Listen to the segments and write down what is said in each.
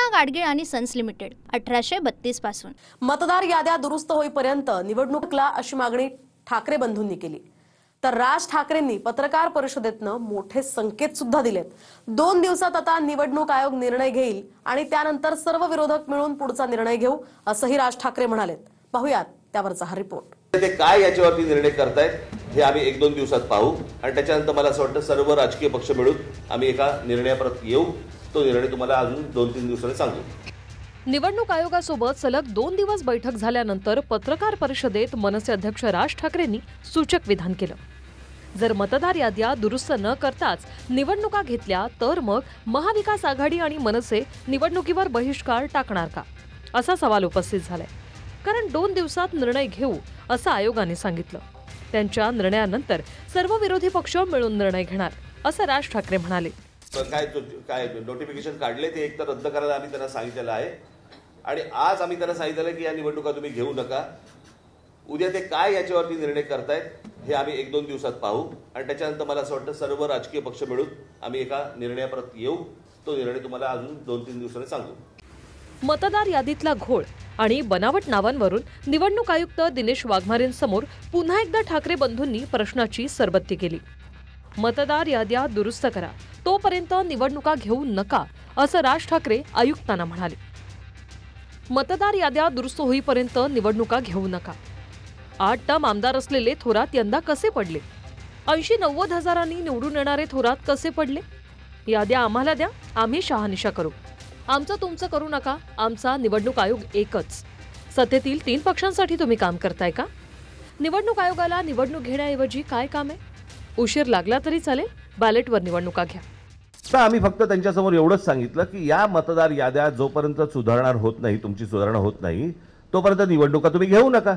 गाडगीळ आणि sons limited 1832 पासून। मतदार याद्या दुरुस्त होईपर्यंत निवडणुकीला अशी मागणी ठाकरे बंधूंनी केली। तर राज ठाकरेंनी पत्रकार परिषदेतनं मोठे संकेत सुद्धा दिलेत। 2 दिवसात आता निवडणूक आयोग निर्णय घेईल आणि त्यानंतर सर्व विरोधक मिळून पुढचा निर्णय घेऊ असंही राज ठाकरे म्हणालेत। पाहूयात त्यावरचा हा रिपोर्ट। ते काय याच्यावरती निर्णय करतायत हे आम्ही 1-2 दिवसात पाहू आणि त्याच्यानंतर मला असं वाटतं सर्व राजकीय पक्ष मिळून आम्ही एका निर्णयापर्यंत येऊ। तो निर्णय तुम्हाला अजून 2-3 दिवसांनी सांगू। निवडणूक आयोगासोबत सलग 2 दिवस बैठक झाल्यानंतर पत्रकार परिषदेत मनसे अध्यक्ष राज ठाकरेंनी सूचक विधान केलं। जर मतदार याद्या दुरुस्त न करताच निवडणुका घेतल्या तर मग महाविकास आघाडी आणि मनसे निवडणुकीवर बहिष्कार टाकणार का, असा सवाल उपस्थित झालाय। कारण 2 दिवसात निर्णय घेऊ असं आयोगाने सांगितलं। त्यांच्या निर्णयानंतर सर्व विरोधी पक्ष मिळून निर्णय घेणार असं राज ठाकरे म्हणाले। काय नोटिफिकेशन काढले ते एक तर रद्द करायला आम्ही त्यांना सांगितलेलं आहे आणि आज आम्ही त्यांना सांगितलं की या निवडणुका तुम्ही घेऊ नका। उद्या ते काय याच्यावरती निर्णय करतायत हे आम्ही 1-2 दिवसात पाहू आणि त्याच्यानंतर मला असं वाटतं सर्व राजकीय पक्ष मिळून आम्ही एका निर्णयापर्यंत येऊ। तो निर्णय तुम्हाला अजून 2-3 दिवसांनी सांगू। मतदार यादीतला घोळ आणि बनावट नावांवरून निवडणूक आयुक्त दिनेश वाघमारेंसमोर पुन्हा एकदा ठाकरे बंधूंनी प्रश्नाची सरबत्ती केली। मतदार याद्या दुरुस्त करा, तोपर्यंत निवडणुका घेऊ नका असं राज ठाकरे आयुक्तांना म्हणाले। मतदार याद्या दुरुस्त होईपर्यंत निवडणुका घेऊ नका। 8 टर्म आमदार असलेले थोरात यंदा कसे पडले? 80-90 हजारांनी निवडून येणारे थोरात कसे पडले? याद्या आम्हाला द्या, आम्ही शहानिशा करू। आमचं तुमचं करू नका, आमचा निवडणूक आयोग एकच। सत्तेतील 3 पक्षांसाठी तुम्ही काम करताय का? निवडणूक आयोगाला निवडणूक घेण्याऐवजी काय काम आहे? उशीर लागला तरी चालेल, बॅलेटवर निवडणुका घ्या। तर आम्ही फक्त त्यांच्यासमोर एवढंच सांगितलं की या मतदार याद्या जोपर्यंत सुधारणा होत नाही, तुमची सुधारणा होत नाही, तोपर्यंत निवडणुका तुम्ही घेऊ नका।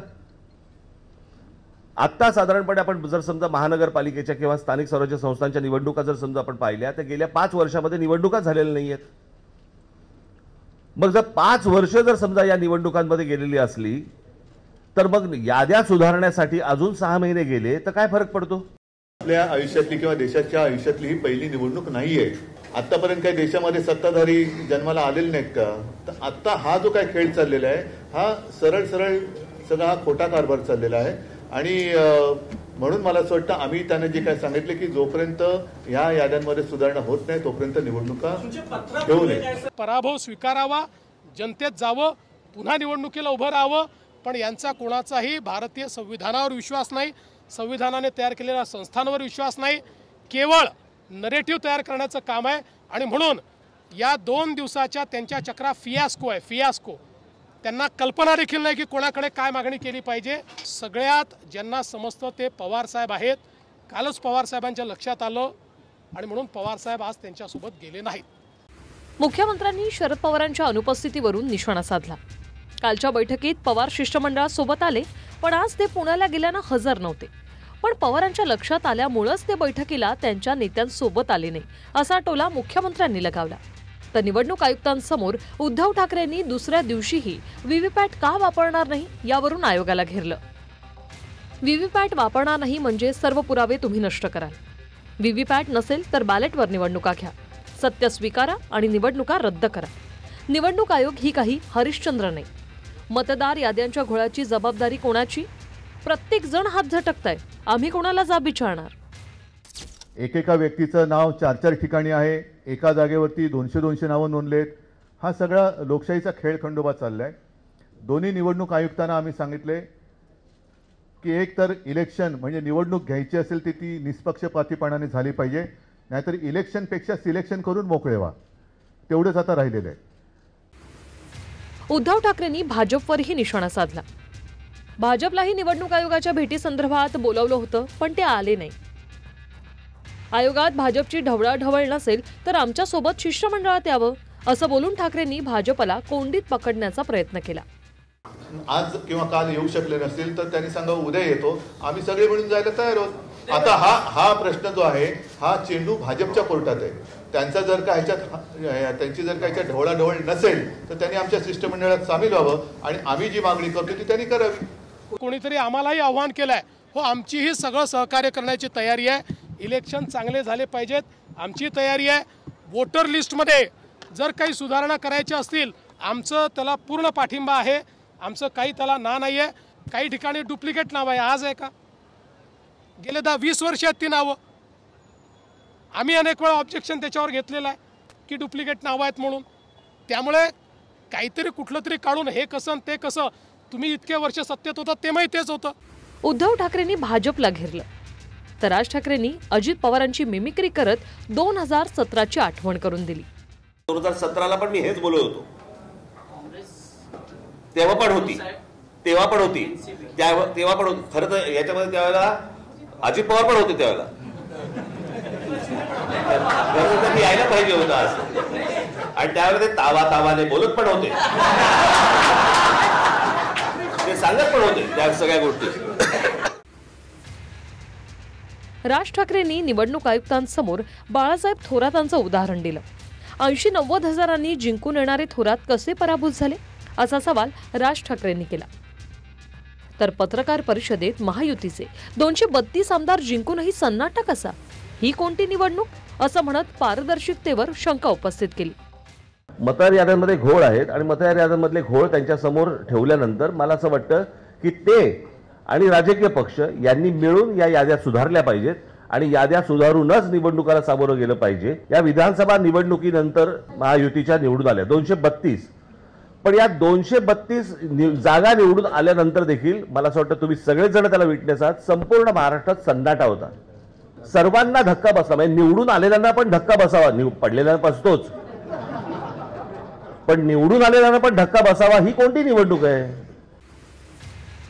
आता साधारणपणे आपण जर समजा महानगरपालिकेच्या किंवा स्थानिक स्वराज्य संस्थांच्या निवडणुका जर समजा आपण पाहिल्या तर गेल्या 5 वर्षामध्ये निवडणुका झालेल्या नाहीयेत। मग जर 5 वर्ष जर समजा या निवडणुकांमध्ये गेलेली असली तर मग याद्या सुधारण्यासाठी अजून 6 महिने गेले तर काय फरक पडतो? आपल्या आयुष्यातली किंवा देशाच्या आयुष्यातली ही पहिली निवडणूक नाहीये। आतापर्यंत काही देशामध्ये सत्ताधारी जन्माला आलेले नाहीत का? तर आता हा जो काय खेळ चाललेला आहे हा सरळ सगळा हा खोटा कारभार चाललेला आहे आणि म्हणून मला असं वाटतं आम्ही त्यांना जे काय सांगितले की जोपर्यंत या याद्यांमध्ये सुधारणा होत नाही तोपर्यंत निवडणुका घेऊ नये। पराभव स्वीकारावा, जनतेत जावं, पुन्हा निवडणुकीला उभं राहावं, पण यांचा कोणाचाही भारतीय संविधानावर विश्वास नाही, संविधानाने तयार केलेल्या संस्थांवर विश्वास नाही, केवळ नरेटिव्ह तयार करण्याचं काम आहे। आणि म्हणून या 2 दिवसाच्या त्यांच्या चक्रा फियास्को आहे, फियास्को। त्यांना कल्पना देखील नाही की कोणाकडे काय मागणी केली पाहिजे। सगळ्यात ज्यांना समजतं ते पवार साहेब आहेत। कालच पवार साहेबांच्या लक्षात आलं आणि म्हणून पवार साहेब आज त्यांच्यासोबत गेले नाहीत। मुख्यमंत्र्यांनी शरद पवारांच्या अनुपस्थितीवरून निशाणा साधला। कालच्या बैठकीत पवार शिष्टमंडळासोबत आले, पण आज ते पुण्याला गेल्यानं हजर नव्हते। पण पवारांच्या लक्षात आल्यामुळेच ते बैठकीला त्यांच्या नेत्यांसोबत आले नाही, असा टोला मुख्यमंत्र्यांनी लगावला। तर निवडणूक आयुक्तांसमोर उद्धव ठाकरेंनी दुसऱ्या दिवशीही व्हीव्हीपॅट का वापरणार नाही यावरून आयोगाला घेरलं। व्हीव्हीपॅट वापरणार नाही म्हणजे सर्व पुरावे तुम्ही नष्ट कराल। व्हीव्हीपॅट नसेल तर बॅलेटवर निवडणुका घ्या, सत्य स्वीकारा आणि निवडणुका रद्द करा। निवडणूक आयोग ही काही हरिश्चंद्र नाही। मतदार याद्यांच्या घोळाची जबाबदारी कोणाची? प्रत्येक जण हात झटकताय, आम्ही कोणाला जाब विचारणार? एकेका व्यक्तीचं नाव 4-4 ठिकाणी आहे, एका जागेवरती 200-200 नावं नोंदलेत। हा सगळा लोकशाहीचा खेळ खंडोबा चाललाय। दोन्ही निवडणूक आयुक्तांना आम्ही सांगितले की एक तर इलेक्शन म्हणजे निवडणूक घ्यायची असेल तर ती निष्पक्षपातीपणाने झाली पाहिजे, नाहीतर इलेक्शनपेक्षा सिलेक्शन करून मोकळे व्हा, तेवढंच आता राहिलेलं आहे। उद्धव ठाकरेंनी भाजपवरही निशाणा साधला। भाजपलाही निवडणूक आयोगाच्या भेटीसंदर्भात बोलावलं होतं, पण ते आले नाही। आयोगात भाजपची ढवळाढवळ नसेल तर आमच्यासोबत शिष्टमंडळात यावं, असं बोलून ठाकरेंनी भाजपला कोंडीत पकडण्याचा प्रयत्न केला। आज किंवा काल येऊ शकले नसतील तर त्यांनी सांगावं उद्या येतो, आम्ही सगळे मिळून जायला तयार आहोत। आता हा प्रश्न जो आहे हा चेंडू भाजपच्या कोर्टात आहे। त्यांचा जर का त्यांची जर का ह्याच्यात ढवळाढवळ नसेल तर त्यांनी आमच्या शिष्टमंडळात सामील व्हावं आणि आम्ही जी मागणी करतो ती त्यांनी करावी। कोणीतरी आम्हालाही आव्हान केलंय, हो आमचीही सगळं सहकार्य करण्याची तयारी आहे। इलेक्शन चांगले झाले पाहिजेत, आमची तयारी आहे। वोटर लिस्टमध्ये जर काही सुधारणा करायच्या असतील आमचं त्याला पूर्ण पाठिंबा आहे. आमचं काही त्याला नाही आहे. काही ठिकाणी डुप्लिकेट नाव आहे. आज आहे का? गेले 10-20 वर्ष आहेत ती नावं. आम्ही अनेक वेळा ऑब्जेक्शन त्याच्यावर घेतलेलं आहे की डुप्लिकेट नावं आहेत म्हणून. त्यामुळे काहीतरी कुठलं तरी काढून हे कसं ते कसं, तुम्ही इतके वर्ष सत्तेत होता तेव्हाही तेच होतं. उद्धव ठाकरेंनी भाजपला घेरलं तर राज ठाकरेंनी अजित पवारांची मिमिक्री करत 2017ची आठवण करून दिली. 2017ला पण मी हेच बोलत होतो. तेव्हा पण होती तेव्हा पण होती. खरं तर याच्यामध्ये त्यावेळेला अजित पवार पण होते. त्यावेळेला यायला पाहिजे होतं आज. आणि त्यावेळेला ते तावाने बोलत पण होते. ते सांगत पण होते त्या सगळ्या गोष्टी. राज ठाकरेंनी निवडणूक आयुक्तांसमोर बाळासाहेब थोरातांचं उदाहरण दिलं. 80-90 हजारांनी जिंकून येणारे थोरात कसे पराभूत झाले असा सवाल राज ठाकरेंनी केला. तर पत्रकार परिषदेत महायुतीचे 232 आमदार जिंकूनही सन्नाटा कसा, ही कोणती निवडणूक असं म्हणत पारदर्शकतेवर शंका उपस्थित केली. मतदार याद्यांमध्ये घोळ आहेत आणि मतदार याद्यांमधले घोळ त्यांच्या समोर ठेवल्यानंतर मला असं वाटतं की ते आणि राजकीय पक्ष यांनी मिळून या याद्या सुधारल्या पाहिजेत आणि याद्या सुधारूनच निवडणुकाला सामोरं गेलं पाहिजे. या विधानसभा निवडणुकीनंतर महायुतीच्या निवडून आल्या 232. पण या 232 जागा निवडून आल्यानंतर देखील मला असं वाटतं तुम्ही सगळेच जण त्याला विटनेस आहात, संपूर्ण महाराष्ट्रात सन्नाटा होता. सर्वांना धक्का बसला. म्हणजे निवडून आलेल्यांना पण धक्का बसावा, पडलेल्यांना बसतोच, पण निवडून आलेल्यांना पण धक्का बसावा, ही कोणती निवडणूक आहे?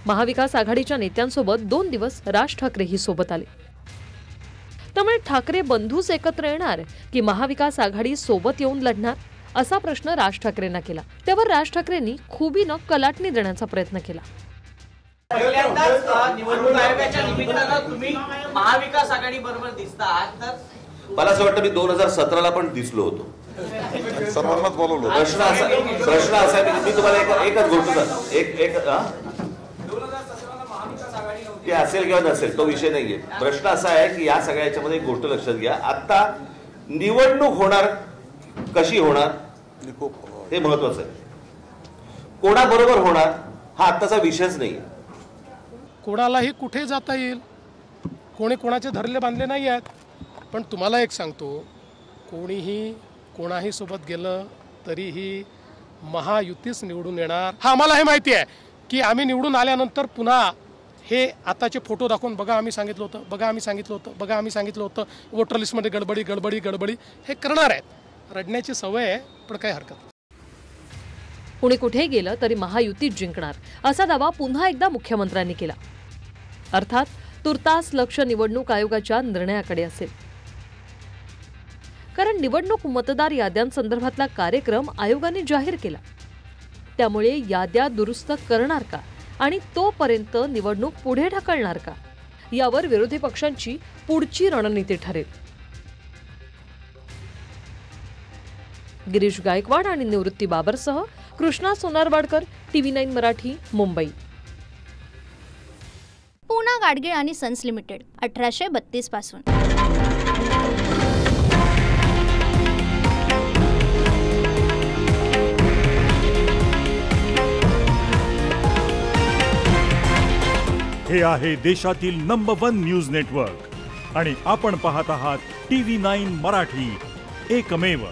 महाविकास आघाडीच्या नेत्यांसोबत 2 दिवस राज ठाकरेही सोबत आले. त्यामुळे ठाकरे बंधूच एकत्र येणार की महाविकास आघाडी सोबत येऊन लढणार असा प्रश्न राज ठाकरेंना केला. त्यावर राज ठाकरेंनी खुबीनं कलाटणी देण्याचा प्रयत्न केला. निवडणूक आयोगाच्या निमित्तानं तुम्ही महाविकास आघाडी बरोबर दिसतात, तर मला असं वाटतं मी 2017ला पण दिसलो होतो. सर्वांनाच बोलवलं. प्रश्न असा आहे, मी तुम्हाला एकच गोष्ट ते असेल किंवा नसेल तो विषय नाहीये. प्रश्न असा आहे की या सगळ्या याच्यामध्ये एक गोष्ट लक्षात घ्या. आता निवडणूक होणार कशी होणार हे महत्वाचं आहे. कोणाबरोबर होणार हा आत्ताचा विषयच नाही. कोणालाही कुठे जाता येईल, कोणी कोणाचे धरले बांधले नाही आहेत. पण तुम्हाला एक सांगतो, कोणीही कोणाही सोबत गेलं तरीही महायुतीच निवडून येणार. हा आम्हाला हे माहिती आहे की आम्ही निवडून आल्यानंतर पुन्हा हे आताचे फोटो दाखवून बघा आम्ही सांगितलं होतं, बघा आम्ही सांगितलं होतं, बघा आम्ही सांगितलं होतं, वोटर लिस्टमध्ये गडबडी हे करणार आहेत. रडण्याची सवय आहे, पण काही हरकत नाही. कुणी कुठे गेलं तरी महायुतीत जिंकणार असा दावा पुन्हा एकदा मुख्यमंत्र्यांनी केला. अर्थात तुर्तास लक्ष निवडणूक आयोगाच्या निर्णयाकडे असेल. कारण निवडणूक मतदार याद्यांसंदर्भातला कार्यक्रम आयोगाने जाहीर केला. त्यामुळे याद्या दुरुस्त करणार का आणि तोपर्यंत निवडणूक पुढे ढकलणार का यावर विरोधी पक्षांची पुढची रणनीती ठरेल. गिरीश गायकवाड आणि निवृत्ती बाबरसह कृष्णा सोनारवाडकर, TV9 मराठी, मुंबई. पूना गाडगीळ आणि सन्स लिमिटेड 1832 पासून. हे आहे देशातील नंबर 1 न्यूज नेटवर्क आणि आपण पाहत आहात TV9 मराठी, एकमेव.